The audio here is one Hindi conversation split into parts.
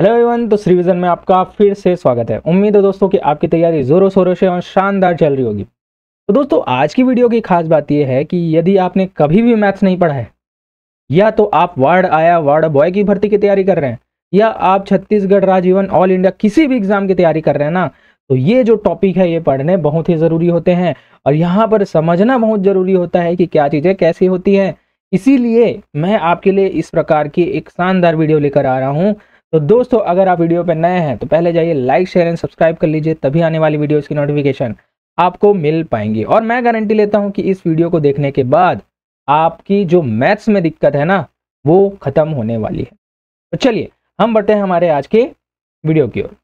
हेलो एवरीवन, तो रिवीजन में आपका फिर से स्वागत है। उम्मीद है दोस्तों कि आपकी तैयारी जोरों शोरों से और शानदार चल रही होगी। तो दोस्तों आज की वीडियो की खास बात यह है कि यदि आपने कभी भी मैथ्स नहीं पढ़ा है, या तो आप वार्ड आया वार्ड बॉय की भर्ती की तैयारी कर रहे हैं, या आप छत्तीसगढ़ राज्य एवं ऑल इंडिया किसी भी एग्जाम की तैयारी कर रहे हैं ना, तो ये जो टॉपिक है ये पढ़ने बहुत ही ज़रूरी होते हैं और यहाँ पर समझना बहुत ज़रूरी होता है कि क्या चीज़ें कैसी होती हैं। इसीलिए मैं आपके लिए इस प्रकार की एक शानदार वीडियो लेकर आ रहा हूँ। तो दोस्तों अगर आप वीडियो पर नए हैं तो पहले जाइए लाइक शेयर एंड सब्सक्राइब कर लीजिए, तभी आने वाली वीडियोज़ की नोटिफिकेशन आपको मिल पाएंगी। और मैं गारंटी लेता हूँ कि इस वीडियो को देखने के बाद आपकी जो मैथ्स में दिक्कत है ना वो खत्म होने वाली है। तो चलिए हम बढ़ते हैं हमारे आज के वीडियो की ओर।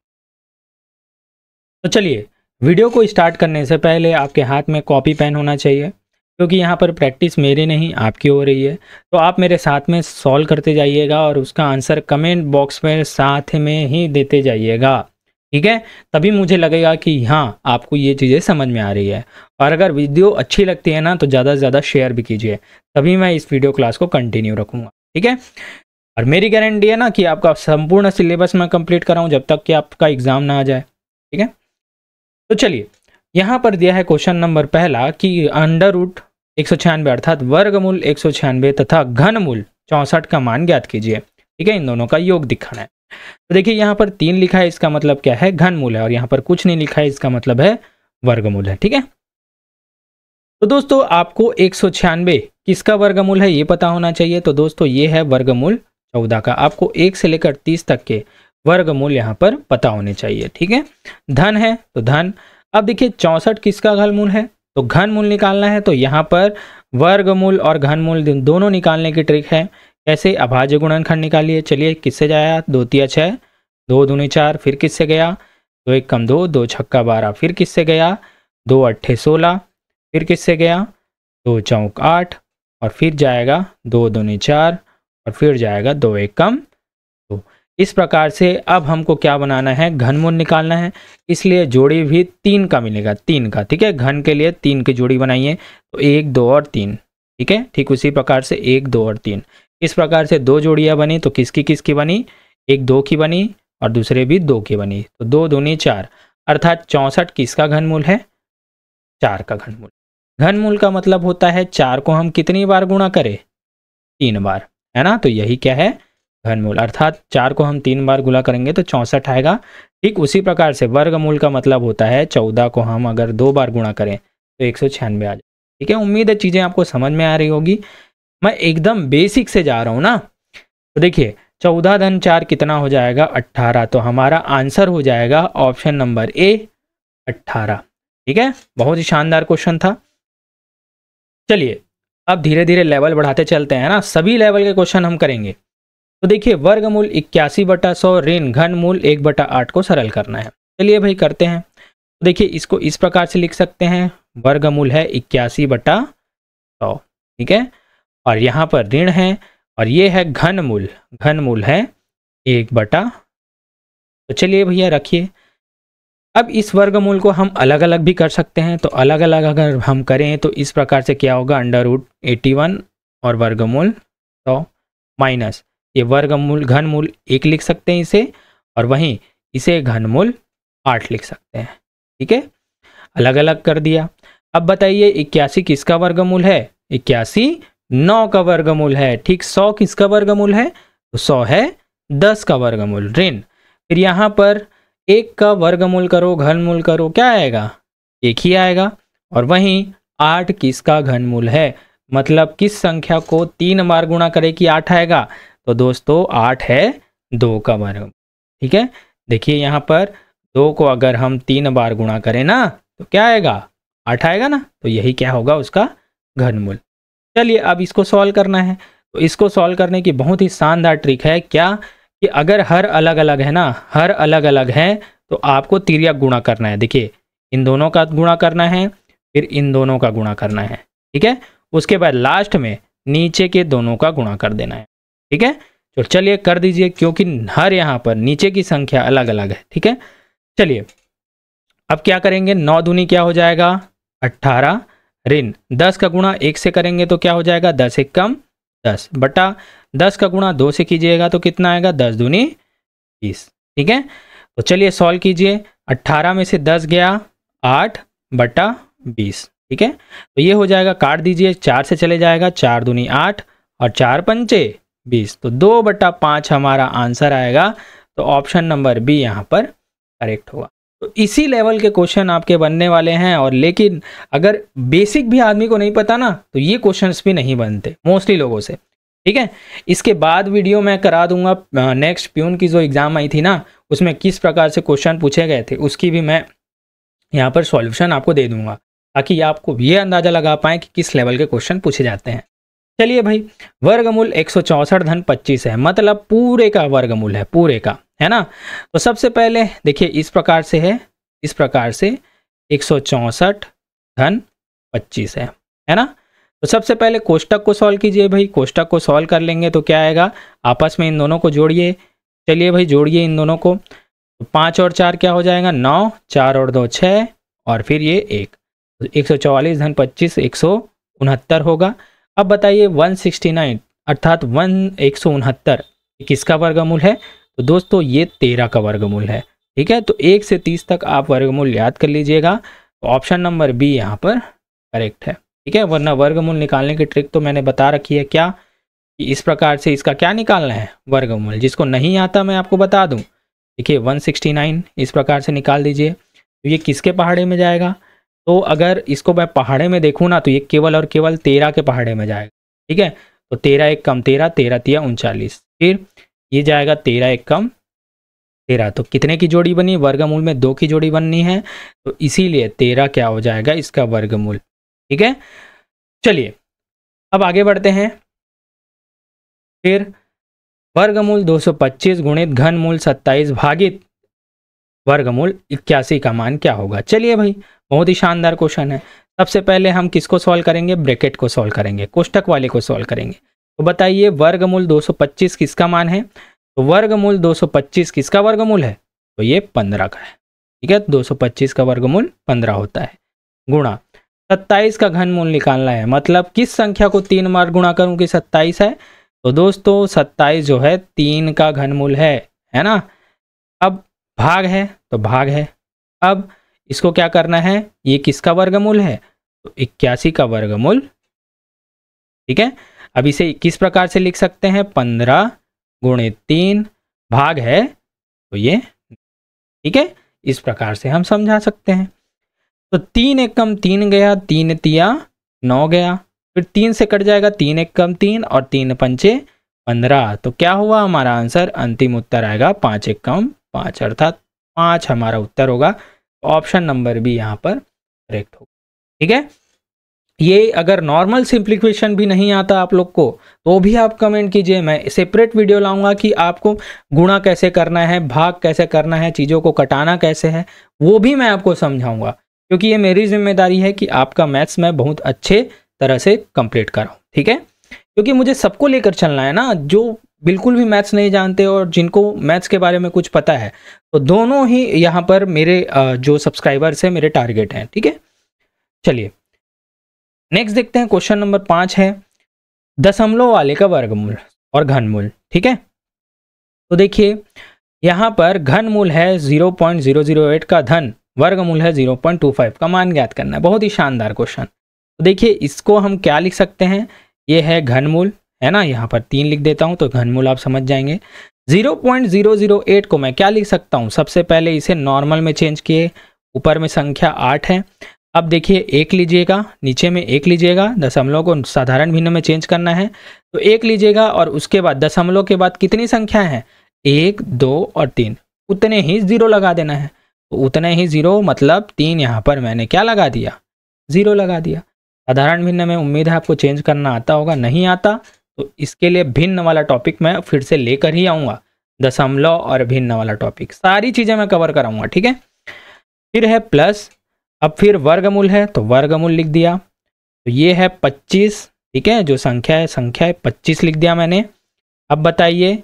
तो चलिए वीडियो को स्टार्ट करने से पहले आपके हाथ में कॉपी पेन होना चाहिए, क्योंकि यहाँ पर प्रैक्टिस मेरी नहीं आपकी हो रही है। तो आप मेरे साथ में सॉल्व करते जाइएगा और उसका आंसर कमेंट बॉक्स में साथ में ही देते जाइएगा, ठीक है। तभी मुझे लगेगा कि हाँ आपको ये चीज़ें समझ में आ रही है। और अगर वीडियो अच्छी लगती है ना तो ज़्यादा से ज़्यादा शेयर भी कीजिए, तभी मैं इस वीडियो क्लास को कंटिन्यू रखूँगा, ठीक है। और मेरी गारंटी है ना कि आपका संपूर्ण सिलेबस मैं कंप्लीट कराऊँ जब तक कि आपका एग्ज़ाम ना आ जाए, ठीक है। तो चलिए यहाँ पर दिया है क्वेश्चन नंबर पहला कि अंडर रूट 196 अर्थात वर्गमूल 196 तथा घनमूल 64 का मान ज्ञात कीजिए, ठीक है। इन दोनों का योग दिखाना है। तो देखिए यहाँ पर 3 लिखा है, इसका मतलब क्या है, घनमूल है, और यहाँ पर कुछ नहीं लिखा है, इसका मतलब है वर्गमूल है, ठीक है। तो दोस्तों आपको 196 किसका वर्गमूल है ये पता होना चाहिए। तो दोस्तों ये है वर्गमूल 14 का। आपको 1 से लेकर 30 तक के वर्गमूल यहाँ पर पता होने चाहिए, ठीक है। धन है तो धन। अब देखिए 64 किसका घनमूल है, तो घनमूल निकालना है। तो यहाँ पर वर्गमूल और घनमूल दोनों निकालने की ट्रिक है। कैसे, अभाज्य गुणनखंड निकालिए। चलिए किससे जाया, 2 तिया 6, 2 दूनी 4, फिर किससे गया, 2 एक कम 2, 2 छक्का 12, फिर किससे गया, 2 अट्ठे 16, फिर किससे गया, 2 चौक 8, और फिर जाएगा 2 दूनी 4, और फिर जाएगा 2 एक कम 2। इस प्रकार से अब हमको क्या बनाना है, घनमूल निकालना है। इसलिए जोड़ी भी 3 का मिलेगा, 3 का, ठीक है। घन के लिए 3 की जोड़ी बनाइए, तो 1 2 और 3, ठीक है। ठीक उसी प्रकार से 1 2 और 3, इस प्रकार से 2 जोड़ियां बनी। तो किसकी किसकी बनी, एक 2 की बनी और दूसरे भी 2 की बनी। तो 2 दूनी 4 अर्थात 64 किसका घनमूल है, 4 का घनमूल। घनमूल का मतलब होता है 4 को हम कितनी बार गुणा करें, 3 बार, है ना। तो यही क्या है, घनमूल। अर्थात 4 को हम 3 बार गुणा करेंगे तो 64 आएगा। ठीक उसी प्रकार से वर्गमूल का मतलब होता है 14 को हम अगर 2 बार गुणा करें तो 196 आ जाए, ठीक है। उम्मीद है चीज़ें आपको समझ में आ रही होगी। मैं एकदम बेसिक से जा रहा हूँ ना। तो देखिए 14 धन 4 कितना हो जाएगा, 18। तो हमारा आंसर हो जाएगा ऑप्शन नंबर ए, 18, ठीक है। बहुत ही शानदार क्वेश्चन था। चलिए अब धीरे धीरे लेवल बढ़ाते चलते हैं ना, सभी लेवल के क्वेश्चन हम करेंगे। तो देखिए वर्गमूल 81/100 ऋण घनमूल 1/8 को सरल करना है। चलिए भाई करते हैं। तो देखिए इसको इस प्रकार से लिख सकते हैं, वर्गमूल है 81/100, ठीक है। और यहाँ पर ऋण है और ये है घनमूल, घनमूल है 1/। तो चलिए भैया रखिए। अब इस वर्गमूल को हम अलग अलग भी कर सकते हैं। तो अलग अलग अगर हम करें तो इस प्रकार से क्या होगा, अंडर रूट 81 और वर्गमूल 100 माइनस ये वर्गमूल घनमूल 1 लिख सकते हैं इसे, और वहीं इसे घनमूल 8 लिख सकते हैं, ठीक है। अलग अलग कर दिया। अब बताइए 81 किसका वर्गमूल है, 81 9 का वर्गमूल है, ठीक। 100 किसका वर्गमूल है, तो 100 है 10 का वर्गमूल ऋण। फिर यहाँ पर 1 का वर्गमूल करो घनमूल करो, क्या आएगा, 1 ही आएगा। और वहीं 8 किसका घनमूल है, मतलब किस संख्या को 3 बार गुणा करे कि 8 आएगा, तो दोस्तों 8 है 2 का वर्गमूल, ठीक है। देखिए यहाँ पर 2 को अगर हम 3 बार गुणा करें ना तो क्या आएगा, 8 आएगा ना। तो यही क्या होगा, उसका घनमूल। चलिए अब इसको सॉल्व करना है। तो इसको सॉल्व करने की बहुत ही शानदार ट्रिक है, क्या कि अगर हर अलग अलग है ना, हर अलग अलग है तो आपको तिर्यक गुणा करना है। देखिए इन दोनों का गुणा करना है, फिर इन दोनों का गुणा करना है, ठीक है। उसके बाद लास्ट में नीचे के दोनों का गुणा कर देना है, ठीक है। तो चलिए कर दीजिए, क्योंकि हर यहाँ पर नीचे की संख्या अलग अलग है, ठीक है। चलिए अब क्या करेंगे, 9 दूनी क्या हो जाएगा, 18 ऋण 10 का गुणा 1 से करेंगे तो क्या हो जाएगा, 10 एक कम 10 बटा 10 का गुणा 2 से कीजिएगा तो कितना आएगा, 10 दूनी 20। ठीक है, तो चलिए सॉल्व कीजिए। 18 में से 10 गया 8/20। ठीक है, तो ये हो जाएगा, काट दीजिए, 4 से चले जाएगा, 4 दूनी 8 और 4 पंचे 20, तो 2/5 हमारा आंसर आएगा। तो ऑप्शन नंबर बी यहाँ पर करेक्ट होगा। तो इसी लेवल के क्वेश्चन आपके बनने वाले हैं, और लेकिन अगर बेसिक भी आदमी को नहीं पता ना, तो ये क्वेश्चंस भी नहीं बनते मोस्टली लोगों से। ठीक है, इसके बाद वीडियो मैं करा दूंगा नेक्स्ट प्यून की जो एग्ज़ाम आई थी ना, उसमें किस प्रकार से क्वेश्चन पूछे गए थे, उसकी भी मैं यहाँ पर सॉल्यूशन आपको दे दूंगा, ताकि आपको ये अंदाज़ा लगा पाएँ कि किस लेवल के क्वेश्चन पूछे जाते हैं। चलिए भाई, वर्गमूल 164-25 है, मतलब पूरे का वर्गमूल है, पूरे का, है ना। तो सबसे पहले देखिए इस प्रकार से है, इस प्रकार से 164-25 है ना। तो सबसे पहले कोष्टक को सॉल्व कीजिए भाई। कोष्टक को सॉल्व कर लेंगे तो क्या आएगा, आपस में इन दोनों को जोड़िए। चलिए भाई जोड़िए इन दोनों को, तो 5 और 4 क्या हो जाएगा 9, 4 और 2 6, और फिर ये 1, 144-25 169 होगा। अब बताइए 169 अर्थात 169 किसका वर्गमूल है, तो दोस्तों ये 13 का वर्गमूल है। ठीक है, तो 1 से 30 तक आप वर्गमूल याद कर लीजिएगा। तो ऑप्शन नंबर बी यहाँ पर करेक्ट है। ठीक है, वरना वर्गमूल निकालने की ट्रिक तो मैंने बता रखी है, क्या कि इस प्रकार से इसका क्या निकालना है वर्गमूल। जिसको नहीं आता मैं आपको बता दूं, देखिए 169 इस प्रकार से निकाल दीजिए। तो ये किसके पहाड़े में जाएगा, तो अगर इसको मैं पहाड़े में देखूँ ना, तो ये केवल और केवल 13 के पहाड़े में जाएगा। ठीक है, तो 13 एक कम 13, 13 तिया 39, फिर ये जाएगा 13 एक कम 13, तो कितने की जोड़ी बनी, वर्गमूल में 2 की जोड़ी बननी है, तो इसीलिए 13 क्या हो जाएगा इसका वर्गमूल। ठीक है, चलिए अब आगे बढ़ते हैं। फिर वर्गमूल 225 गुणित घनमूल 27 भागित वर्गमूल 81 का मान क्या होगा। चलिए भाई, बहुत ही शानदार क्वेश्चन है। सबसे पहले हम किसको सॉल्व करेंगे, ब्रैकेट को सॉल्व करेंगे, कोष्टक वाले को सॉल्व करेंगे। तो बताइए वर्गमूल 225 किसका मान है, तो वर्गमूल 225 किसका वर्गमूल है, तो ये 15 का है। ठीक है, 225 का वर्गमूल 15 होता है, गुणा 27 का घनमूल निकालना है, मतलब किस संख्या को 3 बार गुणा करूं कि 27 है, तो दोस्तों 27 जो है 3 का घनमूल है ना। अब भाग है तो भाग है, अब इसको क्या करना है, ये किसका वर्गमूल है, तो 81 का वर्गमूल। ठीक है, अब इसे किस प्रकार से लिख सकते हैं, 15 गुणित 3 भाग है तो ये। ठीक है, इस प्रकार से हम समझा सकते हैं। तो 3 एक कम 3 गया, 3 तिया 9 गया, फिर 3 से कट जाएगा, 3 एक कम 3 और 3 पंचे 15, तो क्या हुआ हमारा आंसर, अंतिम उत्तर आएगा 5 एक कम 5, अर्थात 5 हमारा उत्तर होगा। ऑप्शन नंबर बी यहाँ पर करेक्ट होगा। ठीक है, ये अगर नॉर्मल सिंप्लीफिकेशन भी नहीं आता आप लोग को, तो भी आप कमेंट कीजिए, मैं सेपरेट वीडियो लाऊंगा कि आपको गुणा कैसे करना है, भाग कैसे करना है, चीज़ों को कटाना कैसे है, वो भी मैं आपको समझाऊंगा, क्योंकि ये मेरी जिम्मेदारी है कि आपका मैथ्स मैं बहुत अच्छे तरह से कंप्लीट कराऊं। ठीक है, क्योंकि मुझे सबको लेकर चलना है ना, जो बिल्कुल भी मैथ्स नहीं जानते और जिनको मैथ्स के बारे में कुछ पता है, तो दोनों ही यहाँ पर मेरे जो सब्सक्राइबर्स हैं मेरे टारगेट हैं। ठीक है, चलिए नेक्स्ट देखते हैं। क्वेश्चन नंबर 5 है दशमलव वाले का वर्गमूल और घनमूल। ठीक है, तो देखिए यहाँ पर घनमूल है 0.008 का, धन वर्गमूल है 0.25 का, मान ज्ञात करना है। बहुत ही शानदार क्वेश्चन। तो देखिए इसको हम क्या लिख सकते हैं, ये है घनमूल, है ना, यहाँ पर 3 लिख देता हूँ तो घनमूल आप समझ जाएंगे। 0.008 को मैं क्या लिख सकता हूँ, सबसे पहले इसे नॉर्मल में चेंज किए, ऊपर में संख्या 8 है। अब देखिए 1 लीजिएगा, नीचे में 1 लीजिएगा, दशमलव को साधारण भिन्न में चेंज करना है, तो 1 लीजिएगा और उसके बाद दशमलव के बाद कितनी संख्याएं हैं, 1 2 और 3, उतने ही 0 लगा देना है। तो उतने ही 0 मतलब 3, यहाँ पर मैंने क्या लगा दिया, 0 लगा दिया। साधारण भिन्न में उम्मीद है आपको चेंज करना आता होगा, नहीं आता तो इसके लिए भिन्न वाला टॉपिक मैं फिर से लेकर ही आऊँगा, दशमलव और भिन्न वाला टॉपिक, सारी चीज़ें मैं कवर कराऊंगा। ठीक है, फिर है प्लस, अब फिर वर्गमूल है तो वर्गमूल लिख दिया, तो ये है 25। ठीक है, जो संख्या है 25 लिख दिया मैंने। अब बताइए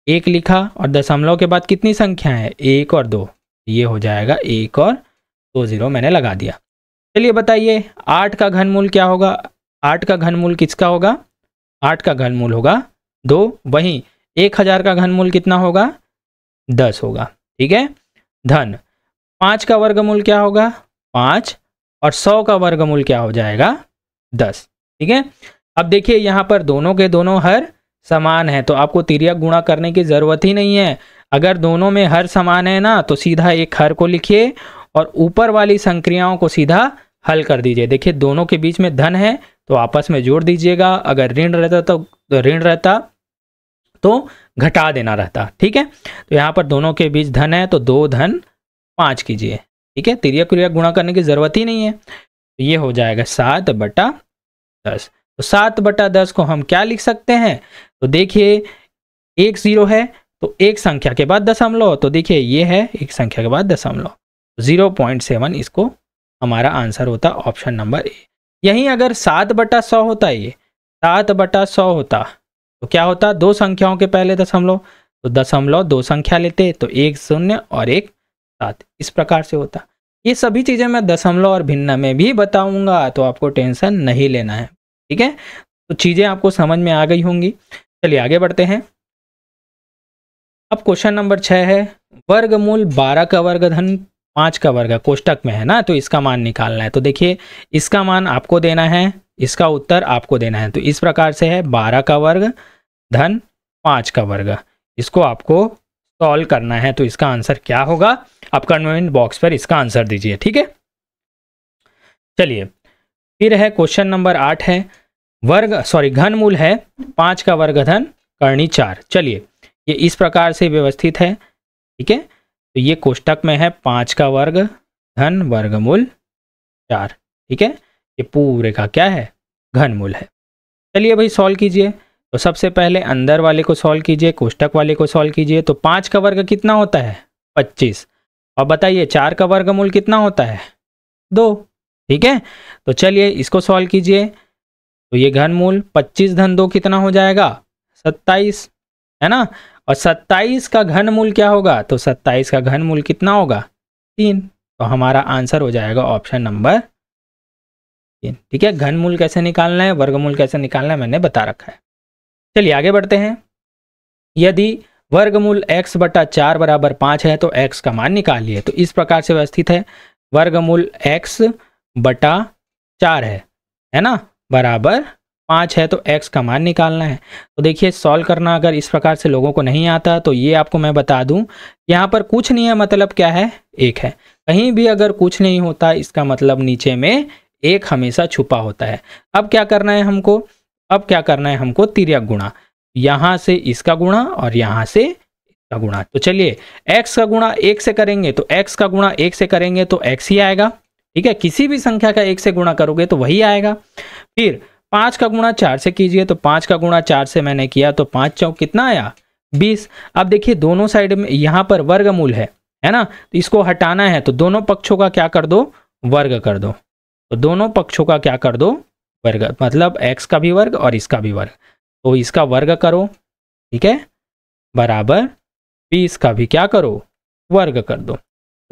1 लिखा और दशमलव के बाद कितनी संख्या है, 1 और 2, ये हो जाएगा 1 और 2 0 मैंने लगा दिया। चलिए बताइए 8 का घनमूल क्या होगा, 8 का घनमूल किसका होगा, 8 का घनमूल होगा 2। वहीं 1000 का घनमूल कितना होगा, 10 होगा। ठीक है, धन 5 का वर्गमूल क्या होगा 5 और 100 का वर्गमूल क्या हो जाएगा 10। ठीक है, अब देखिए यहाँ पर दोनों के दोनों हर समान है तो आपको तिर्यक गुणा करने की जरूरत ही नहीं है। अगर दोनों में हर समान है ना तो सीधा एक हर को लिखिए और ऊपर वाली संक्रियाओं को सीधा हल कर दीजिए। देखिए दोनों के बीच में धन है तो आपस में जोड़ दीजिएगा, अगर ऋण रहता तो ऋण रहता तो घटा देना रहता। ठीक है, तो यहाँ पर दोनों के बीच धन है तो 2 धन 5 कीजिए। ठीक है, तिर्यक गुणा करने की जरूरत ही नहीं है। तो ये हो जाएगा 7/10। तो 7/10 को हम क्या लिख सकते हैं, तो देखिए एक 0 है तो एक संख्या के बाद दशमलव, तो देखिए ये है एक संख्या के बाद दशमलव, 0.7 इसको हमारा आंसर होता ऑप्शन नंबर ए। यहीं अगर 7/100 होता, ये 7/100 होता तो क्या होता, दो संख्याओं के पहले दशमलव, तो दशमलव दो संख्या लेते तो एक 0 और एक 7, इस प्रकार से होता। ये सभी चीज़ें मैं दशमलव और भिन्न में भी बताऊंगा तो आपको टेंशन नहीं लेना है। ठीक है, तो चीज़ें आपको समझ में आ गई होंगी। चलिए आगे बढ़ते हैं। अब क्वेश्चन नंबर 6 है, वर्गमूल 12 का वर्ग धन 5 का वर्ग कोष्टक में है ना, तो इसका मान निकालना है। तो देखिए इसका मान आपको देना है, इसका उत्तर आपको देना है। तो इस प्रकार से है 12 का वर्ग धन 5 का वर्ग, इसको आपको सॉल्व करना है। तो इसका आंसर क्या होगा, आप कमेंट बॉक्स पर इसका आंसर दीजिए। ठीक है, चलिए फिर है क्वेश्चन नंबर 8 है, घनमूल है 5 का वर्ग धन करनी 4। चलिए ये इस प्रकार से व्यवस्थित है। ठीक है, तो ये कोष्टक में है 5 का वर्ग धन वर्गमूल 4। ठीक है, ये पूरे का क्या है घनमूल है। चलिए भाई सॉल्व कीजिए। तो सबसे पहले अंदर वाले को सॉल्व कीजिए, कोष्टक वाले को सॉल्व कीजिए। तो 5 का वर्ग कितना होता है 25, और बताइए 4 का वर्गमूल कितना होता है 2। ठीक है, तो चलिए इसको सॉल्व कीजिए। तो ये घनमूल 25 धन 2 कितना हो जाएगा 27, है ना, और 27 का घनमूल क्या होगा, तो 27 का घनमूल कितना होगा 3। तो हमारा आंसर हो जाएगा ऑप्शन नंबर 3। ठीक है, घनमूल कैसे निकालना है, वर्गमूल कैसे निकालना है मैंने बता रखा है। चलिए आगे बढ़ते हैं। यदि वर्गमूल x/4 बराबर 5 है तो x का मान निकालिए। तो इस प्रकार से व्यवस्थित है, वर्गमूल x/4 है ना, बराबर 5 है तो x का मान निकालना है। तो देखिए सॉल्व करना अगर इस प्रकार से लोगों को नहीं आता तो ये आपको मैं बता दूं, यहाँ पर कुछ नहीं है मतलब क्या है 1 है। कहीं भी अगर कुछ नहीं होता इसका मतलब नीचे में 1 हमेशा छुपा होता है। अब क्या करना है हमको, तिर्यक गुणा, यहाँ से इसका गुणा और यहाँ से इसका गुणा। तो चलिए x का गुणा 1 से करेंगे तो x का गुणा 1 से करेंगे तो x ही आएगा। ठीक है, किसी भी संख्या का 1 से गुणा करोगे तो वही आएगा। फिर 5 का गुणा 4 से कीजिए, तो 5 का गुणा 4 से मैंने किया तो 5 चौक कितना आया 20। अब देखिए दोनों साइड में यहाँ पर वर्गमूल है ना, तो इसको हटाना है तो दोनों पक्षों का क्या कर दो वर्ग कर दो। तो दोनों पक्षों का क्या कर दो वर्ग, मतलब x का भी वर्ग और इसका भी वर्ग, तो इसका वर्ग करो। ठीक है, बराबर 20 का भी क्या करो वर्ग कर दो।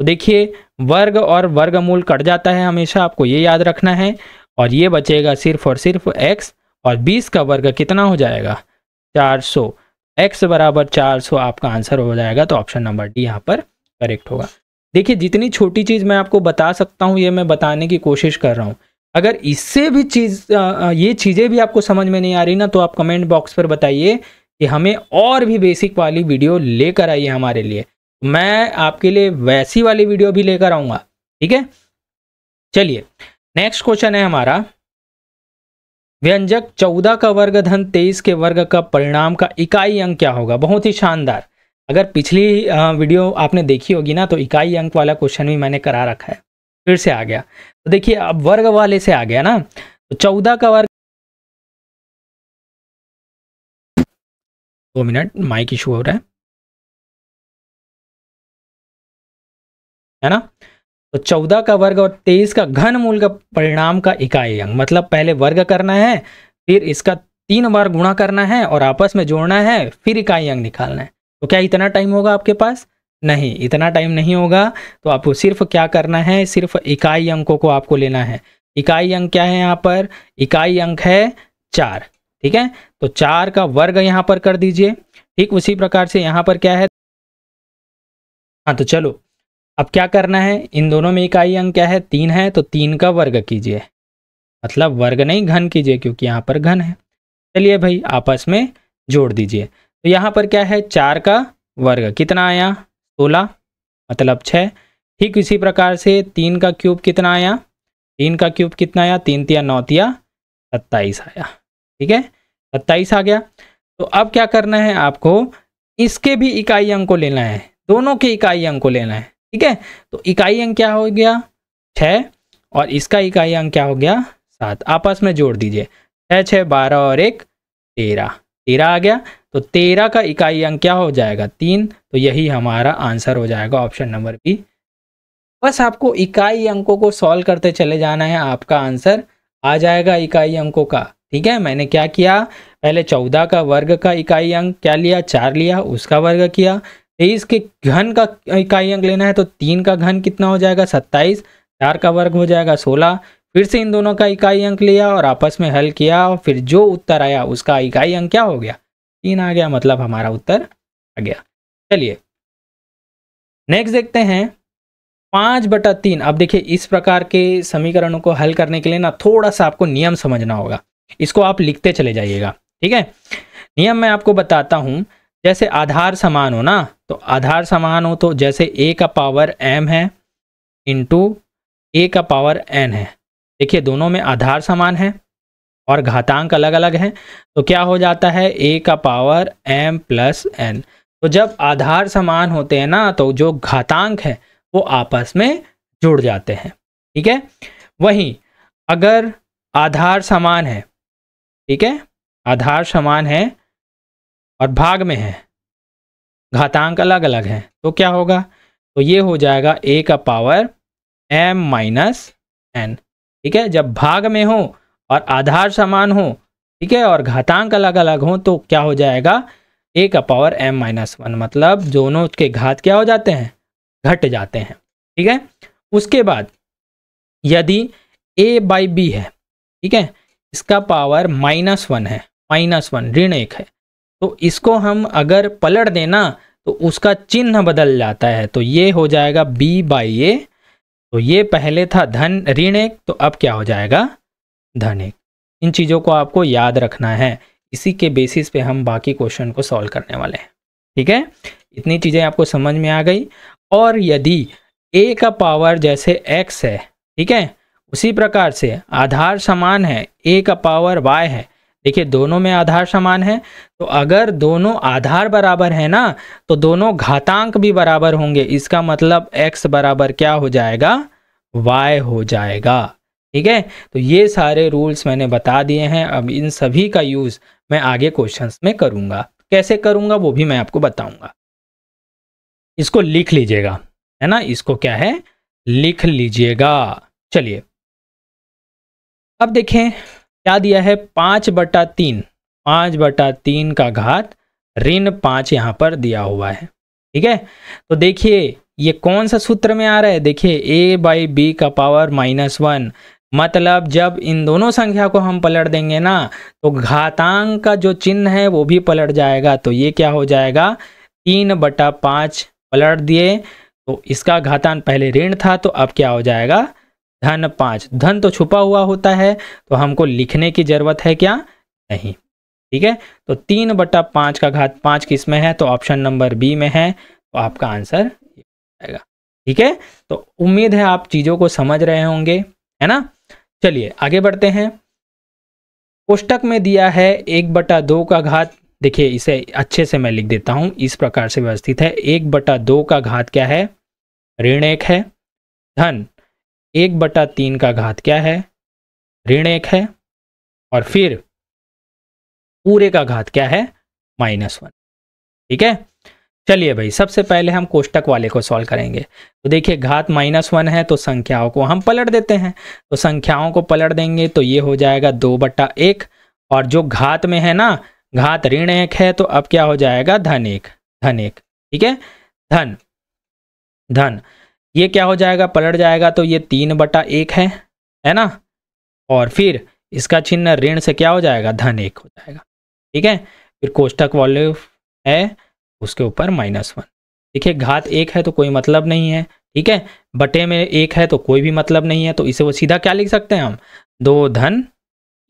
तो देखिए वर्ग और वर्गमूल कट जाता है हमेशा, आपको ये याद रखना है। और ये बचेगा सिर्फ और सिर्फ x, और 20 का वर्ग कितना हो जाएगा 400। x बराबर 400 आपका आंसर हो जाएगा। तो ऑप्शन नंबर डी यहाँ पर करेक्ट होगा। देखिए जितनी छोटी चीज़ मैं आपको बता सकता हूँ ये मैं बताने की कोशिश कर रहा हूँ। अगर इससे भी ये चीज़ें भी आपको समझ में नहीं आ रही ना तो आप कमेंट बॉक्स पर बताइए कि हमें और भी बेसिक वाली वीडियो लेकर आइए हमारे लिए, मैं आपके लिए वैसी वाली वीडियो भी लेकर आऊँगा। ठीक है, चलिए नेक्स्ट क्वेश्चन है हमारा, व्यंजक 14 का वर्ग धन 23 के वर्ग का परिणाम का इकाई अंक क्या होगा। बहुत ही शानदार, अगर पिछली वीडियो आपने देखी होगी ना तो इकाई अंक वाला क्वेश्चन भी मैंने करा रखा है, फिर से आ गया। तो देखिए अब वर्ग वाले से आ गया ना, तो 14 का वर्ग, 2 मिनट माइक इशू हो रहा है ना। तो 14 का वर्ग और 23 का घनमूल का परिणाम का इकाई अंक, मतलब पहले वर्ग करना है फिर इसका 3 बार गुणा करना है और आपस में जोड़ना है फिर इकाई अंक निकालना है। तो क्या इतना टाइम होगा आपके पास, नहीं इतना टाइम नहीं होगा। तो आपको सिर्फ क्या करना है, सिर्फ इकाई अंकों को आपको लेना है। इकाई अंक क्या है यहाँ पर, इकाई अंक है 4। ठीक है, तो 4 का वर्ग यहाँ पर कर दीजिए। ठीक उसी प्रकार से यहाँ पर क्या है हाँ तो चलो अब क्या करना है, इन दोनों में इकाई अंक क्या है, 3 है, तो 3 का वर्ग कीजिए, मतलब वर्ग नहीं घन कीजिए क्योंकि यहाँ पर घन है। चलिए भाई आपस में जोड़ दीजिए। तो यहाँ पर क्या है, 4 का वर्ग कितना आया, 16 मतलब 6। ठीक इसी प्रकार से 3 का क्यूब कितना आया, 3 का क्यूब कितना आया, 3 तिया 9 तिया 27 आया। ठीक है 27 आ गया। तो अब क्या करना है आपको, इसके भी इकाई अंक को लेना है, दोनों के इकाई अंक को लेना है। ठीक है तो इकाई अंक क्या हो गया 6 और इसका इकाई अंक क्या हो गया 7, आपस में जोड़ दीजिए। 6 6 12 और 1 13, 13 आ गया। तो 13 का इकाई अंक क्या हो जाएगा 3, तो यही हमारा आंसर हो जाएगा ऑप्शन नंबर बी। बस आपको इकाई अंकों को सॉल्व करते चले जाना है, आपका आंसर आ जाएगा इकाई अंकों का। ठीक है मैंने क्या किया, पहले 14 का वर्ग का इकाई अंक क्या लिया 4 लिया, उसका वर्ग किया। 23 के घन का इकाई अंक लेना है तो 3 का घन कितना हो जाएगा 27, 4 का वर्ग हो जाएगा 16। फिर से इन दोनों का इकाई अंक लिया और आपस में हल किया और फिर जो उत्तर आया उसका इकाई अंक क्या हो गया 3 आ गया, मतलब हमारा उत्तर आ गया। चलिए नेक्स्ट देखते हैं 5/3। अब देखिए इस प्रकार के समीकरणों को हल करने के लिए ना थोड़ा सा आपको नियम समझना होगा, इसको आप लिखते चले जाइएगा। ठीक है नियम मैं आपको बताता हूं, जैसे आधार समान हो ना, तो आधार समान हो तो जैसे a का पावर m है इंटू a का पावर n है। देखिए दोनों में आधार समान है और घातांक अलग अलग हैं, तो क्या हो जाता है a का पावर m प्लस n। तो जब आधार समान होते हैं ना तो जो घातांक है वो आपस में जुड़ जाते हैं। ठीक है वहीं अगर आधार समान है, ठीक है आधार समान है और भाग में है, घातांक अलग अलग हैं, तो क्या होगा, तो ये हो जाएगा a का पावर m माइनस n। ठीक है जब भाग में हो और आधार समान हो, ठीक है और घातांक अलग अलग हो, तो क्या हो जाएगा a का पावर m माइनस 1, मतलब दोनों के घात क्या हो जाते हैं घट जाते हैं। ठीक है उसके बाद यदि a/b है, ठीक है इसका पावर -1 है, -1 ऋण 1 है, तो इसको हम अगर पलट देना तो उसका चिन्ह बदल जाता है, तो ये हो जाएगा b/a। तो ये पहले था धन ऋण 1, तो अब क्या हो जाएगा धन 1। इन चीज़ों को आपको याद रखना है, इसी के बेसिस पे हम बाकी क्वेश्चन को सॉल्व करने वाले हैं। ठीक है इतनी चीज़ें आपको समझ में आ गई। और यदि a का पावर जैसे x है, ठीक है उसी प्रकार से आधार समान है, a का पावर y है, देखिए दोनों में आधार समान है, तो अगर दोनों आधार बराबर है ना तो दोनों घातांक भी बराबर होंगे, इसका मतलब x बराबर क्या हो जाएगा y हो जाएगा। ठीक है तो ये सारे रूल्स मैंने बता दिए हैं, अब इन सभी का यूज़ मैं आगे क्वेश्चंस में करूँगा, कैसे करूँगा वो भी मैं आपको बताऊँगा। इसको लिख लीजिएगा, है ना, इसको क्या है लिख लीजिएगा। चलिए अब देखें क्या दिया है 5/3, 5/3 का घात ऋण 5 यहाँ पर दिया हुआ है। ठीक है तो देखिए ये कौन सा सूत्र में आ रहा है, देखिए a/b का पावर -1, मतलब जब इन दोनों संख्या को हम पलट देंगे ना तो घातांक का जो चिन्ह है वो भी पलट जाएगा, तो ये क्या हो जाएगा 3/5 पलट दिए, तो इसका घातांक पहले ऋण था तो अब क्या हो जाएगा धन 5। धन तो छुपा हुआ होता है तो हमको लिखने की जरूरत है क्या नहीं। ठीक है तो 3/5 का घात 5 किस में है, तो ऑप्शन नंबर बी में है, तो आपका आंसर आएगा। ठीक है तो उम्मीद है आप चीज़ों को समझ रहे होंगे, है ना। चलिए आगे बढ़ते हैं। कोष्टक में दिया है 1/2 का घात, देखिए इसे अच्छे से मैं लिख देता हूं, इस प्रकार से व्यवस्थित है। 1/2 का घात क्या है ऋण 1 है, धन 1/3 का घात क्या है ऋण 1 है, और फिर पूरे का घात क्या है -1। ठीक है चलिए भाई सबसे पहले हम कोष्टक वाले को सॉल्व करेंगे। तो देखिए घात -1 है तो संख्याओं को हम पलट देते हैं, तो संख्याओं को पलट देंगे तो ये हो जाएगा 2/1, और जो घात में है ना घात ऋण 1 है तो अब क्या हो जाएगा धन 1, धन 1। ठीक है धन धन ये क्या हो जाएगा पलट जाएगा, तो ये 3/1 है ना, और फिर इसका चिन्ह ऋण से क्या हो जाएगा धन 1 हो जाएगा। ठीक है फिर कोष्टक वाले है उसके ऊपर -1। देखिए घात 1 है तो कोई मतलब नहीं है, ठीक है, बटे में 1 है तो कोई भी मतलब नहीं है, तो इसे वो सीधा क्या लिख सकते हैं हम 2 धन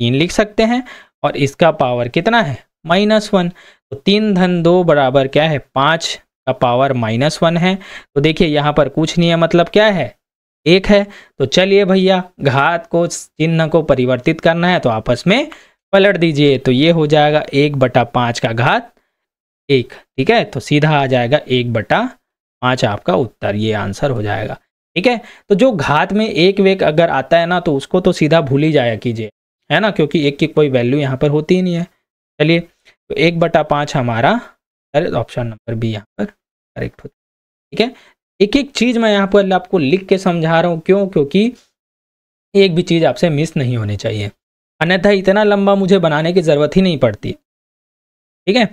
3 लिख सकते हैं। और इसका पावर कितना है -1, तो 3 धन 2 बराबर क्या है 5 का पावर -1 है। तो देखिए यहाँ पर कुछ नहीं है, मतलब क्या है 1 है। तो चलिए भैया घात को चिन्ह को परिवर्तित करना है तो आपस में पलट दीजिए, तो ये हो जाएगा 1/5 का घात 1, ठीक है, तो सीधा आ जाएगा 1/5 आपका उत्तर, ये आंसर हो जाएगा, ठीक है। तो जो घात में 1 वेक अगर आता है ना तो उसको तो सीधा भूल ही जाया कीजिए, है ना, क्योंकि 1 की कोई वैल्यू यहाँ पर होती ही नहीं है। चलिए तो 1/5 हमारा ऑप्शन नंबर बी यहाँ पर करेक्ट होता है, ठीक है। एक एक चीज़ मैं यहाँ पर आपको लिख के समझा रहा हूँ, क्यों, क्योंकि एक भी चीज़ आपसे मिस नहीं होनी चाहिए, अन्यथा इतना लंबा मुझे बनाने की ज़रूरत ही नहीं पड़ती, ठीक है।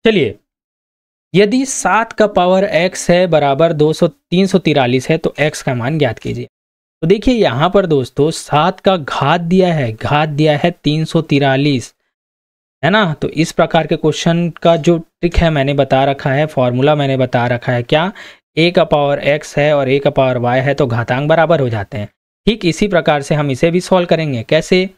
चलिए यदि 7 का पावर x है बराबर 343 है तो x का मान ज्ञात कीजिए। तो देखिए यहाँ पर दोस्तों 7 का घात दिया है, घात दिया है 343, है ना। तो इस प्रकार के क्वेश्चन का जो ट्रिक है मैंने बता रखा है, फॉर्मूला मैंने बता रखा है, क्या a का पावर x है और a का पावर y है तो घातांक बराबर हो जाते हैं। ठीक इसी प्रकार से हम इसे भी सॉल्व करेंगे। कैसे?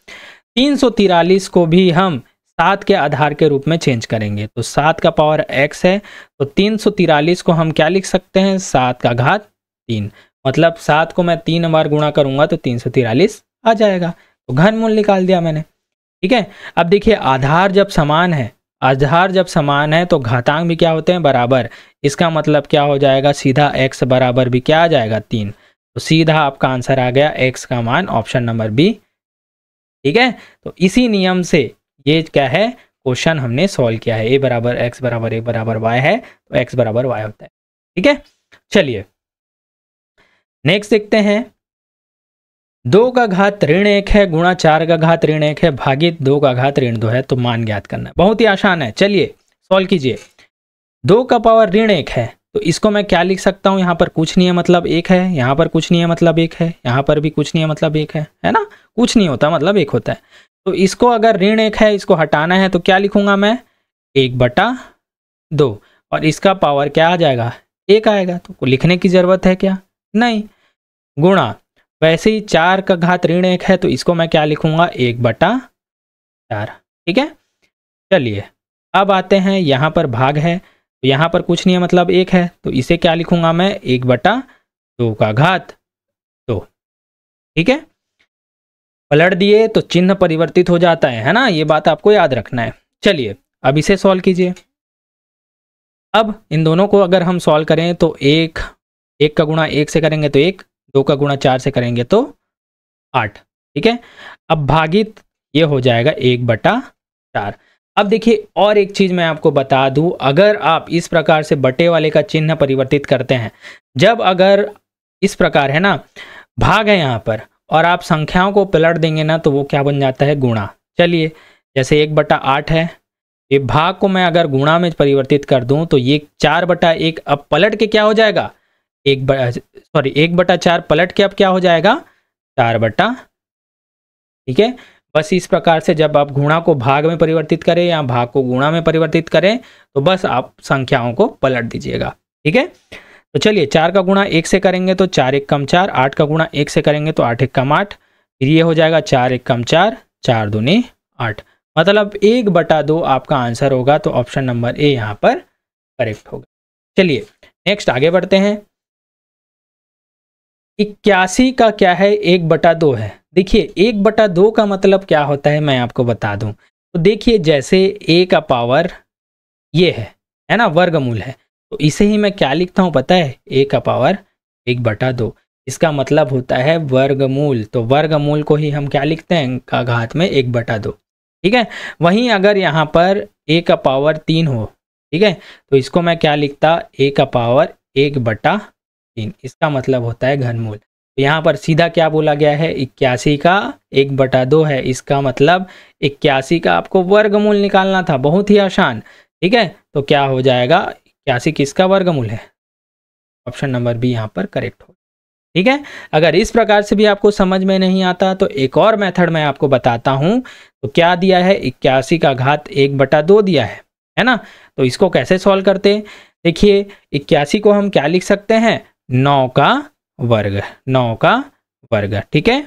343 को भी हम 7 के आधार के रूप में चेंज करेंगे। तो 7 का पावर x है तो 343 को हम क्या लिख सकते हैं 7 का घात 3, मतलब 7 को मैं 3 बार गुणा करूंगा तो 343 आ जाएगा। तो घनमूल निकाल दिया मैंने, ठीक है। अब देखिए आधार जब समान है, आधार जब समान है तो घातांक भी क्या होते हैं बराबर। इसका मतलब क्या हो जाएगा सीधा x बराबर भी क्या आ जाएगा 3। तो सीधा आपका आंसर आ गया x का मान ऑप्शन नंबर बी, ठीक है। तो इसी नियम से ये क्या है क्वेश्चन हमने सॉल्व किया है। a बराबर x बराबर a बराबर y है तो x बराबर y होता है, ठीक है। चलिए नेक्स्ट देखते हैं। 2 का घात ऋण 1 है गुणा 4 का घात ऋण 1 है भागित 2 का घात ऋण 2 है, तो मान ज्ञात करना है। बहुत ही आसान है, चलिए सॉल्व कीजिए। 2 का पावर ऋण 1 है तो इसको मैं क्या लिख सकता हूँ, यहाँ पर कुछ नहीं है मतलब 1 है, यहाँ पर कुछ नहीं है मतलब 1 है, यहाँ पर भी कुछ नहीं है मतलब 1 है ना, कुछ नहीं होता मतलब 1 होता है। तो इसको अगर ऋण 1 है इसको हटाना है तो क्या लिखूंगा मैं 1/2 और इसका पावर क्या आ जाएगा 1 आएगा, तो लिखने की जरूरत है क्या नहीं। गुणा वैसे ही 4 का घात ऋण 1 है तो इसको मैं क्या लिखूंगा 1/4, ठीक है। चलिए अब आते हैं यहाँ पर भाग है तो यहाँ पर कुछ नहीं है मतलब 1 है तो इसे क्या लिखूंगा मैं 1/2 का घात 2, ठीक है। पलट दिए तो चिन्ह परिवर्तित हो जाता है ना, ये बात आपको याद रखना है। चलिए अब इसे सॉल्व कीजिए। अब इन दोनों को अगर हम सॉल्व करें तो 1 का गुणा 1 से करेंगे तो 1, 2 का गुणा 4 से करेंगे तो 8, ठीक है। अब भागित ये हो जाएगा 1/4। अब देखिए और एक चीज मैं आपको बता दूं, अगर आप इस प्रकार से बटे वाले का चिन्ह परिवर्तित करते हैं, जब अगर इस प्रकार है ना भाग है यहाँ पर और आप संख्याओं को पलट देंगे ना तो वो क्या बन जाता है गुणा। चलिए जैसे 1/8 है, ये भाग को मैं अगर गुणा में परिवर्तित कर दूं तो ये 4/1 अब पलट के क्या हो जाएगा 1/4 पलट के अब क्या हो जाएगा 4/, ठीक है। बस इस प्रकार से जब आप गुणा को भाग में परिवर्तित करें या भाग को गुणा में परिवर्तित करें तो बस आप संख्याओं को पलट दीजिएगा, ठीक है। तो चलिए 4 का गुणा 1 से करेंगे तो 4 1 कम 4, 8 का गुणा 1 से करेंगे तो 8 1 कम 8, फिर ये हो जाएगा 4 1 कम 4, 4 दूनी 8, मतलब 1/2 आपका आंसर होगा। तो ऑप्शन नंबर ए यहाँ पर करेक्ट होगा। चलिए नेक्स्ट आगे बढ़ते हैं। 81 का क्या है 1/2 है। देखिए 1/2 का मतलब क्या होता है मैं आपको बता दूं। तो देखिए जैसे a का पावर ये है ना वर्गमूल है, तो इसे ही मैं क्या लिखता हूं पता है a का पावर 1/2, इसका मतलब होता है वर्गमूल। तो वर्गमूल को ही हम क्या लिखते हैं का घात में 1/2, ठीक है। वहीं अगर यहाँ पर a का पावर 3 हो, ठीक है, तो इसको मैं क्या लिखता a का पावर 1/3, इसका मतलब होता है घनमूल। तो यहाँ पर सीधा क्या बोला गया है 81 का 1/2 है, इसका मतलब 81 का आपको वर्गमूल निकालना था, बहुत ही आसान, ठीक है। तो क्या हो जाएगा 81 किसका वर्गमूल है, ऑप्शन नंबर बी यहाँ पर करेक्ट हो, ठीक है। अगर इस प्रकार से भी आपको समझ में नहीं आता तो एक और मेथड मैं आपको बताता हूँ। तो क्या दिया है 81 का घात 1/2 दिया है ना, तो इसको कैसे सॉल्व करते हैं। देखिए 81 को हम क्या लिख सकते हैं, 9 का वर्ग, 9 का वर्ग, ठीक है।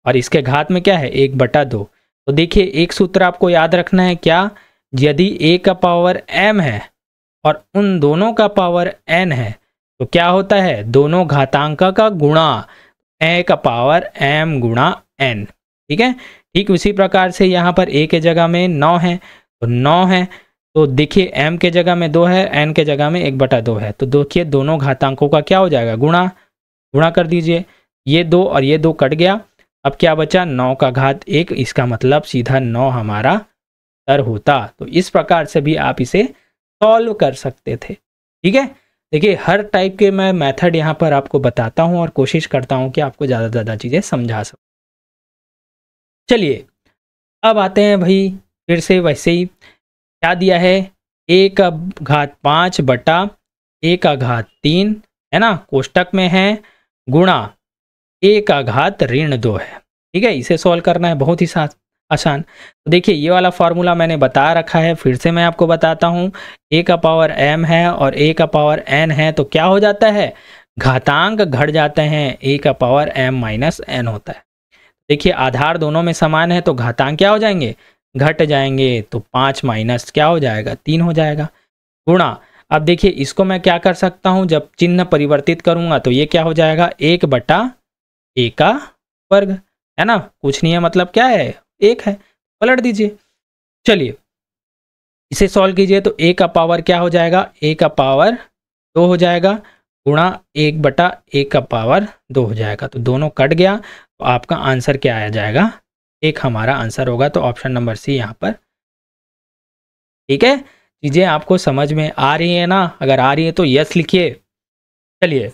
और इसके घात में क्या है, 1/2। तो देखिए एक सूत्र आपको याद रखना है, क्या, यदि a का पावर m है और उन दोनों का पावर n है तो क्या होता है, दोनों घातांक का गुणा, a का पावर m गुणा n, ठीक है। ठीक उसी प्रकार से यहाँ पर a के जगह में 9 है तो 9 है, तो देखिए m के जगह में 2 है, n के जगह में 1/2 है, तो देखिए दोनों घातांकों का क्या हो जाएगा, गुणा, गुणा कर दीजिए, ये 2 और ये 2 कट गया। अब क्या बचा, 9 का घात 1, इसका मतलब सीधा 9 हमारा उत्तर होता। तो इस प्रकार से भी आप इसे सॉल्व कर सकते थे, ठीक है। देखिए हर टाइप के मैं मेथड यहाँ पर आपको बताता हूँ और कोशिश करता हूँ कि आपको ज़्यादा से ज़्यादा चीज़ें समझा सकूँ। चलिए अब आते हैं भाई, फिर से वैसे ही क्या दिया है, a का घात 5 बटा a का घात 3 है ना, कोष्टक में है, गुणा a का घात ऋण 2 है, ठीक है। इसे सॉल्व करना है, बहुत ही आसान। तो देखिए ये वाला फॉर्मूला मैंने बता रखा है, फिर से मैं आपको बताता हूँ, a का पावर m है और a का पावर n है, तो क्या हो जाता है, घातांक घट जाते हैं, a का पावर m माइनस n होता है। देखिए आधार दोनों में समान है तो घातांक क्या हो जाएंगे, घट जाएंगे, तो 5 माइनस क्या हो जाएगा, 3 हो जाएगा, गुणा। अब देखिए इसको मैं क्या कर सकता हूँ, जब चिन्ह परिवर्तित करूंगा तो ये क्या हो जाएगा, 1/a का वर्ग, है ना, कुछ नहीं है, मतलब क्या है, 1 है, पलट दीजिए। चलिए इसे सॉल्व कीजिए तो a का पावर क्या हो जाएगा, a का पावर 2 हो जाएगा, गुणा 1/a का पावर 2 हो जाएगा, तो दोनों कट गया, तो आपका आंसर क्या आ जाएगा, 1 हमारा आंसर होगा। तो ऑप्शन नंबर सी यहाँ पर, ठीक है। चीज़ें आपको समझ में आ रही है ना, अगर आ रही है तो यस लिखिए। चलिए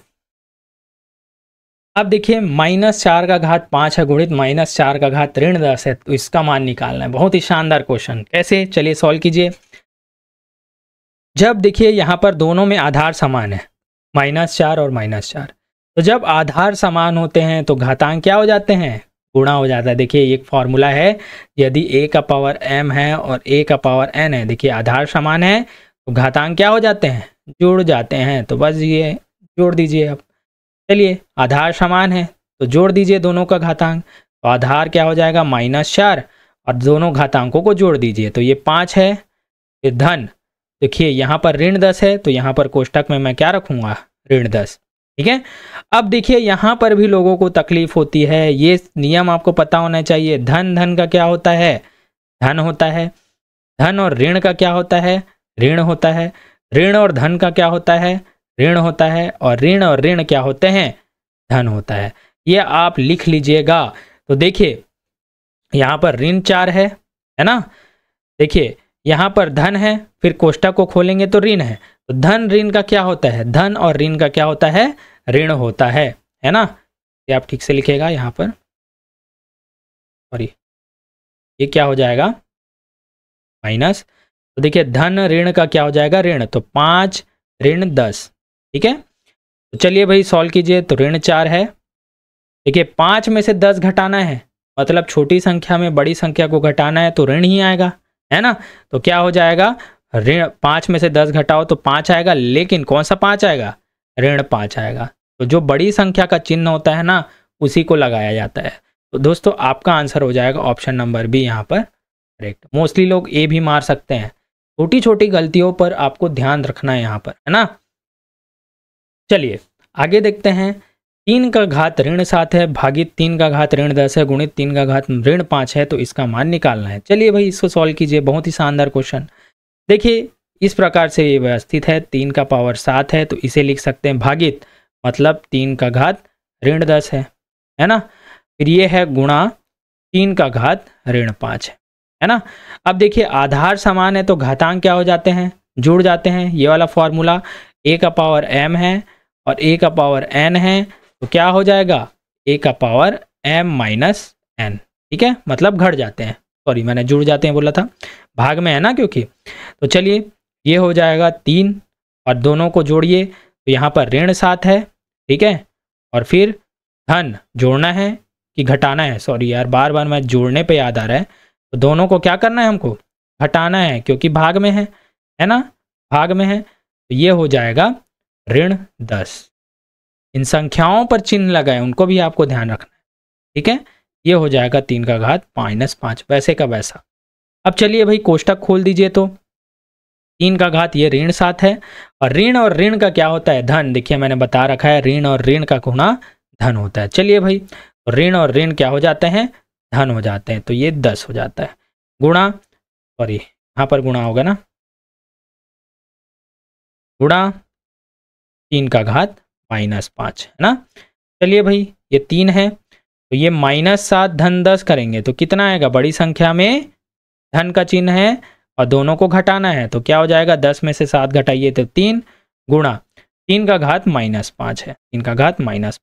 अब देखिए -4 का घात 5 है गुणित -4 का घात ऋण 10 है, तो इसका मान निकालना है। बहुत ही शानदार क्वेश्चन, कैसे, चलिए सॉल्व कीजिए। जब देखिए यहाँ पर दोनों में आधार समान है, -4 और -4, तो जब आधार समान होते हैं तो घातांक क्या हो जाते हैं, गुणा हो जाता है। देखिए एक फॉर्मूला है, यदि a का पावर m है और a का पावर n है, देखिए आधार समान है तो घातांक क्या हो जाते हैं, जुड़ जाते हैं, तो बस ये जोड़ दीजिए। अब चलिए आधार समान है तो जोड़ दीजिए दोनों का घातांक, तो आधार क्या हो जाएगा, -4 और दोनों घातांकों को जोड़ दीजिए, तो ये 5 है, फिर धन, देखिए यहाँ पर ऋण 10 है तो यहाँ पर कोष्टक में मैं क्या रखूँगा, ऋण 10, ठीक है। अब देखिए यहाँ पर भी लोगों को तकलीफ होती है, ये नियम आपको पता होना चाहिए, धन धन का क्या होता है, धन होता है, धन और ऋण का क्या होता है, ऋण होता है, ऋण और धन का क्या होता है, ऋण होता है, और ऋण क्या होते हैं, धन होता है। ये आप लिख लीजिएगा। तो देखिए यहाँ पर ऋण 4 है ना, देखिए यहाँ पर धन है, फिर कोष्टक को खोलेंगे तो ऋण है, तो धन ऋण का क्या होता है, धन और ऋण का क्या होता है, ऋण होता है ना। ये आप ठीक से लिखिएगा यहाँ पर, और ये क्या हो जाएगा, माइनस, तो देखिए धन ऋण का क्या हो जाएगा, ऋण, तो 5 ऋण 10, ठीक है। तो चलिए भाई सॉल्व कीजिए, तो ऋण 4 है, देखिए 5 में से 10 घटाना है, मतलब छोटी संख्या में बड़ी संख्या को घटाना है तो ऋण ही आएगा, है ना। तो क्या हो जाएगा, ऋण 5 में से 10 घटाओ तो 5 आएगा, लेकिन कौन सा 5 आएगा, ऋण 5 आएगा। तो जो बड़ी संख्या का चिन्ह होता है ना, उसी को लगाया जाता है। तो दोस्तों आपका आंसर हो जाएगा ऑप्शन नंबर बी यहाँ पर करेक्ट। मोस्टली लोग ए भी मार सकते हैं, छोटी छोटी गलतियों पर आपको ध्यान रखना है यहाँ पर, है ना। चलिए आगे देखते हैं, 3 का घात ऋण 7 है भागित 3 का घात ऋण 10 है गुणित 3 का घात ऋण 5 है, तो इसका मान निकालना है। चलिए भाई इसको सॉल्व कीजिए, बहुत ही शानदार क्वेश्चन। देखिए इस प्रकार से ये व्यवस्थित है, 3 का पावर 7 है तो इसे लिख सकते हैं भागित, मतलब 3 का घात ऋण 10 है ना, फिर ये है गुणा 3 का घात ऋण 5 है ना। अब देखिए आधार समान है तो घातांक क्या हो जाते हैं, जुड़ जाते हैं। ये वाला फॉर्मूला, a का पावर m है और a का पावर n है, तो क्या हो जाएगा, a का पावर m माइनस n, ठीक है, मतलब घट जाते हैं, सॉरी मैंने जुड़ जाते हैं बोला था, भाग में है ना क्योंकि। तो चलिए ये हो जाएगा 3 और दोनों को जोड़िए, तो यहाँ पर ऋण 7 है, ठीक है, और फिर धन जोड़ना है कि घटाना है, सॉरी यार बार बार मैं जोड़ने पे याद आ रहा है, तो दोनों को क्या करना है हमको, घटाना है क्योंकि भाग में है ना, भाग में है। तो ये हो जाएगा ऋण 10। इन संख्याओं पर चिन्ह लगाए उनको भी आपको ध्यान रखना है, ठीक है। ये हो जाएगा 3 का घात -5, वैसे का वैसा। अब चलिए भाई कोष्टक खोल दीजिए, तो 3 का घात ये ऋण 7 है, और ऋण का क्या होता है, धन। देखिए मैंने बता रखा है ऋण और ऋण का गुणा धन होता है। चलिए भाई ऋण और ऋण क्या हो जाते हैं, धन हो जाते हैं, तो ये 10 हो जाता है। गुणा, सॉरी यहाँ पर गुणा होगा ना, गुणा 3 का घात -5 है ना। चलिए भाई ये 3 है, तो ये -7 धन 10 करेंगे तो कितना आएगा, बड़ी संख्या में धन का चिन्ह है और दोनों को घटाना है, तो क्या हो जाएगा, 10 में से 7 घटाइए तो 3, गुणा 3 का घात -5 है, 3 का घात -।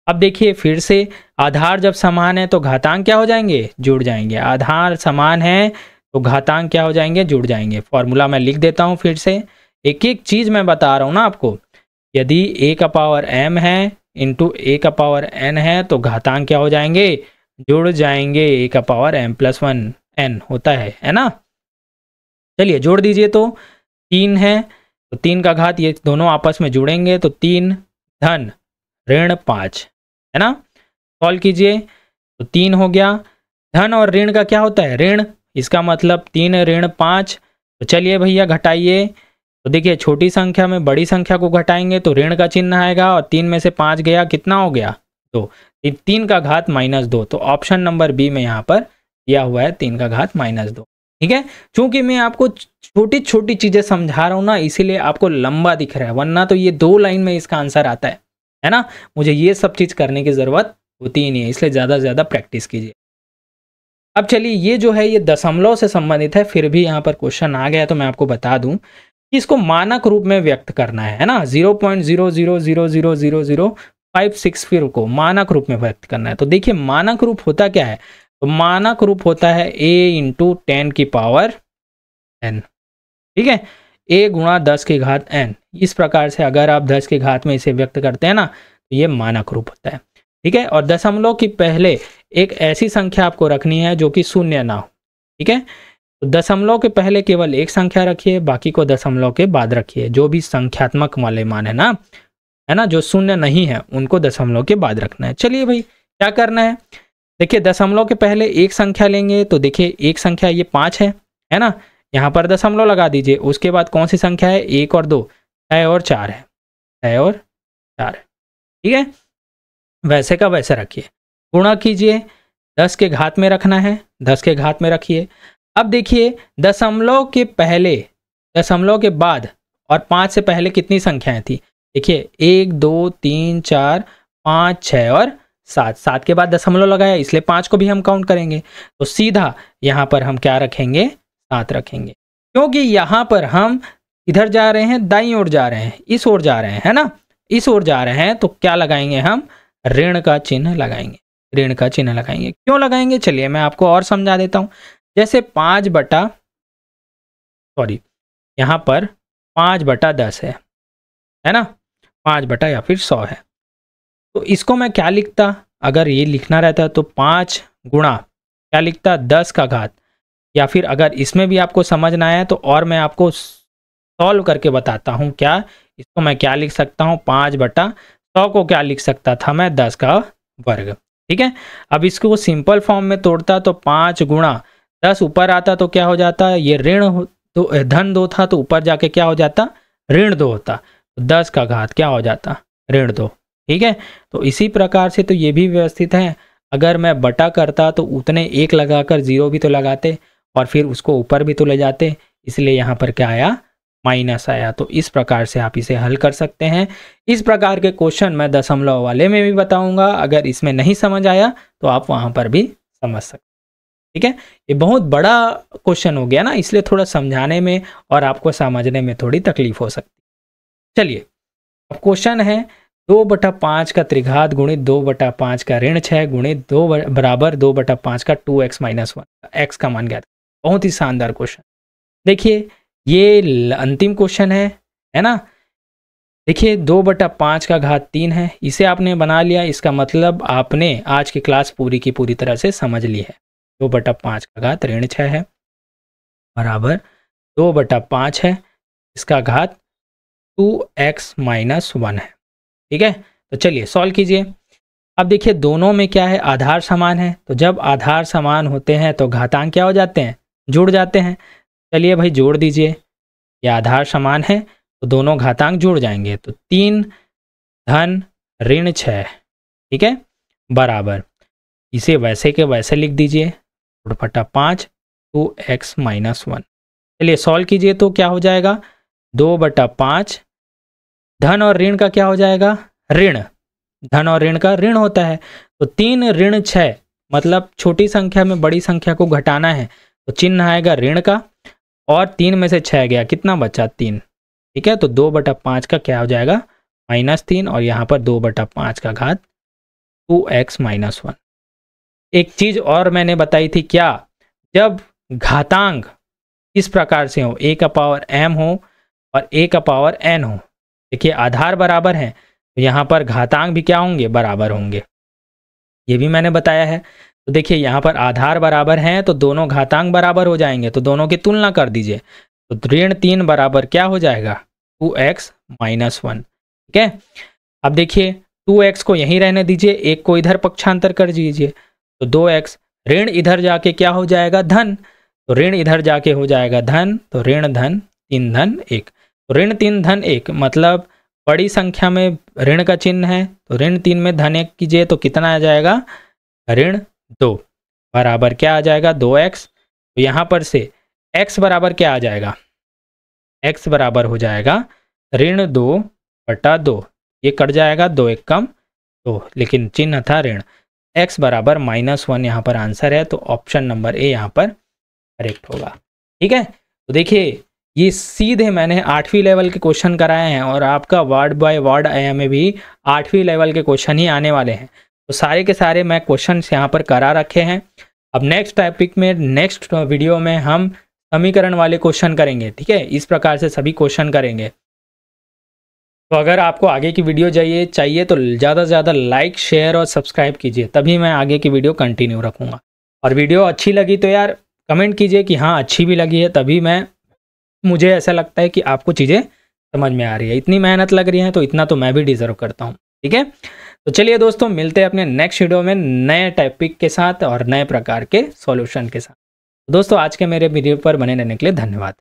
अब देखिए फिर से आधार जब समान है तो घातांक क्या हो जाएंगे, जुड़ जाएंगे। आधार समान है तो घातांक क्या हो जाएंगे, जुड़ जाएंगे। फॉर्मूला मैं लिख देता हूँ फिर से, एक एक चीज मैं बता रहा हूँ ना आपको। यदि a का पावर m है इंटू a का पावर n है तो घातांक क्या हो जाएंगे, जुड़ जाएंगे। a का पावर m+1 n होता है ना। चलिए जोड़ दीजिए, तो 3 है तो 3 का घात, ये दोनों आपस में जुड़ेंगे तो 3 धन ऋण 5 है ना। सॉल्व कीजिए तो 3 हो गया। धन और ऋण का क्या होता है, ऋण, इसका मतलब 3 ऋण 5। तो चलिए भैया घटाइए, तो देखिए छोटी संख्या में बड़ी संख्या को घटाएंगे तो ऋण का चिन्ह आएगा, और 3 में से 5 गया, कितना हो गया, 2। 3 का घात -2, तो ऑप्शन नंबर बी में यहाँ पर दिया हुआ है 3 का घात -2, ठीक है। चूंकि मैं आपको छोटी छोटी चीजें समझा रहा हूँ ना, इसीलिए आपको लंबा दिख रहा है, वरना तो ये 2 लाइन में इसका आंसर आता है ना। मुझे ये सब चीज करने की जरूरत होती ही नहीं है, इसलिए ज्यादा से ज्यादा प्रैक्टिस कीजिए। अब चलिए ये जो है ये दशमलव से संबंधित है, फिर भी यहाँ पर क्वेश्चन आ गया तो मैं आपको बता दूं कि इसको मानक रूप में व्यक्त करना है ना। 0.00000056 फिर को मानक रूप में व्यक्त करना है। तो देखिए मानक रूप होता क्या है, तो मानक रूप होता है a इंटू 10 की पावर n, ठीक है। a गुणा 10 की घात n, इस प्रकार से अगर आप 10 की घात में इसे व्यक्त करते हैं ना तो ये मानक रूप होता है, ठीक है। और दशमलव की पहले एक ऐसी संख्या आपको रखनी है जो कि शून्य ना हो, ठीक है। तो दशमलव के पहले केवल एक संख्या रखिए, बाकी को दशमलव के बाद रखिए। जो भी संख्यात्मक वाले मान है ना, जो शून्य नहीं है उनको दशमलव के बाद रखना है। चलिए भाई क्या करना है, देखिए दशमलव के पहले एक संख्या लेंगे, तो देखिए एक संख्या ये 5 है ना, यहाँ पर दशमलव लगा दीजिए। उसके बाद कौन सी संख्या है, 1 और 2, 6 और 4 है, 6 और 4 है, ठीक है। वैसे का वैसे रखिए, गुणा कीजिए, 10 के घात में रखना है, 10 के घात में रखिए। अब देखिए दशमलव के पहले, दशमलव के बाद और 5 से पहले कितनी संख्याएं थी, देखिए 1 2 3 4 5 6 और 7, 7 के बाद दशमलव लगाया इसलिए 5 को भी हम काउंट करेंगे। तो सीधा यहाँ पर हम क्या रखेंगे, 7 रखेंगे, क्योंकि यहाँ पर हम इधर जा रहे हैं, दाईं ओर जा रहे हैं, इस ओर जा रहे हैं, है ना, इस ओर जा रहे हैं, तो क्या लगाएंगे हम, ऋण का चिन्ह लगाएंगे, ऋण का चिन्ह लगाएंगे। क्यों लगाएंगे, चलिए मैं आपको और समझा देता हूं। जैसे 5/, यहाँ पर 5/10 है ना, 5/ या फिर 100 है। तो इसको मैं क्या लिखता, अगर ये लिखना रहता तो 5 गुणा क्या लिखता, 10 का घात, या फिर अगर इसमें भी आपको समझना है तो और मैं आपको सॉल्व करके बताता हूँ। क्या इसको मैं क्या लिख सकता हूँ, 5/100 को क्या लिख सकता था मैं, 10 का वर्ग, ठीक है। अब इसको सिंपल फॉर्म में तोड़ता तो 5 गुणा 10 ऊपर आता तो क्या हो जाता, ये ऋण तो धन 2 था तो ऊपर जाके क्या हो जाता, ऋण 2 होता, तो 10 का घात क्या हो जाता, ऋण 2, ठीक है। तो इसी प्रकार से तो ये भी व्यवस्थित है, अगर मैं बटा करता तो उतने 1 लगाकर 0 भी तो लगाते और फिर उसको ऊपर भी तो ले जाते, इसलिए यहाँ पर क्या आया, माइनस आया। तो इस प्रकार से आप इसे हल कर सकते हैं। इस प्रकार के क्वेश्चन मैं दशमलव वाले में भी बताऊंगा, अगर इसमें नहीं समझ आया तो आप वहां पर भी समझ सकते, ठीक है। ये बहुत बड़ा क्वेश्चन हो गया ना, इसलिए थोड़ा समझाने में और आपको समझने में थोड़ी तकलीफ हो सकती। चलिए अब क्वेश्चन है 2/5 का त्रिघात गुणित 2/5 का ऋण 6 गुणित 2 बराबर 2/5 का 2x - 1, x का मान ज्ञात। बहुत ही शानदार क्वेश्चन। देखिए ये अंतिम क्वेश्चन है ना। देखिए 2/5 का घात 3 है, इसे आपने बना लिया, इसका मतलब आपने आज की क्लास पूरी की पूरी तरह से समझ ली है। 2/5 का घात ऋण 6 है बराबर 2/5 है, इसका घात 2x-1 है। ठीक है, तो चलिए सॉल्व कीजिए। अब देखिए दोनों में क्या है, आधार समान है, तो जब आधार समान होते हैं तो घातांक क्या हो जाते हैं, जुड़ जाते हैं। चलिए भाई जोड़ दीजिए, ये आधार समान है तो दोनों घातांक जुड़ जाएंगे, तो 3 धन ऋण 6, ठीक है, बराबर, इसे वैसे के वैसे लिख दीजिए, 2/5 2x-1। चलिए सॉल्व कीजिए तो क्या हो जाएगा, 2/5, धन और ऋण का क्या हो जाएगा, ऋण, धन और ऋण का ऋण होता है, तो 3 ऋण 6, मतलब छोटी संख्या में बड़ी संख्या को घटाना है तो चिन्ह आएगा ऋण का, और 3 में से 6 गया, कितना बचा, 3। ठीक है, तो 2/5 का क्या हो जाएगा, -3, और यहाँ पर 2/5 का घात 2x-1। एक चीज और मैंने बताई थी, क्या, जब घातांक इस प्रकार से हो, a⁻m हो और a⁻n हो, देखिए आधार बराबर है तो यहाँ पर घातांक भी क्या होंगे, बराबर होंगे, ये भी मैंने बताया है। तो देखिए यहाँ पर आधार बराबर हैं तो दोनों घातांक बराबर हो जाएंगे, तो दोनों की तुलना कर दीजिए, तो ऋण 3 बराबर क्या हो जाएगा, 2x-1। ठीक है, अब देखिए 2x को यहीं रहने दीजिए, एक को इधर पक्षांतर कर दीजिए, तो 2x, ऋण इधर जाके क्या हो जाएगा, धन, तो ऋण इधर जाके हो जाएगा धन, तो ऋण धन 3 धन 1, तो ऋण 3 धन 1 मतलब बड़ी संख्या में ऋण का चिन्ह है, तो ऋण 3 में धन 1 कीजिए तो कितना आ जाएगा, ऋण 2, बराबर क्या आ जाएगा, 2x। तो यहाँ पर से x बराबर क्या आ जाएगा, x बराबर हो जाएगा ऋण 2/2, ये कट जाएगा, 2 1 कम 2, लेकिन चिन्ह था ऋण, x बराबर -1 यहाँ पर आंसर है, तो ऑप्शन नंबर ए यहाँ पर करेक्ट होगा। ठीक है, तो देखिए ये सीधे मैंने 8वीं लेवल के क्वेश्चन कराए हैं, और आपका वर्ड बाय वर्ड आया में भी 8वीं लेवल के क्वेश्चन ही आने वाले हैं, तो सारे के सारे मैं क्वेश्चन यहाँ पर करा रखे हैं। अब नेक्स्ट टॉपिक में, नेक्स्ट वीडियो में हम समीकरण वाले क्वेश्चन करेंगे। ठीक है, इस प्रकार से सभी क्वेश्चन करेंगे। तो अगर आपको आगे की वीडियो चाहिए तो ज़्यादा से ज़्यादा लाइक, शेयर और सब्सक्राइब कीजिए, तभी मैं आगे की वीडियो कंटिन्यू रखूँगा। और वीडियो अच्छी लगी तो यार कमेंट कीजिए कि हाँ अच्छी भी लगी है, तभी मुझे ऐसा लगता है कि आपको चीज़ें समझ में आ रही है। इतनी मेहनत लग रही है तो इतना तो मैं भी डिजर्व करता हूँ। ठीक है, तो चलिए दोस्तों, मिलते हैं अपने नेक्स्ट वीडियो में नए टॉपिक के साथ और नए प्रकार के सॉल्यूशन के साथ। दोस्तों आज के मेरे वीडियो पर बने रहने के लिए धन्यवाद।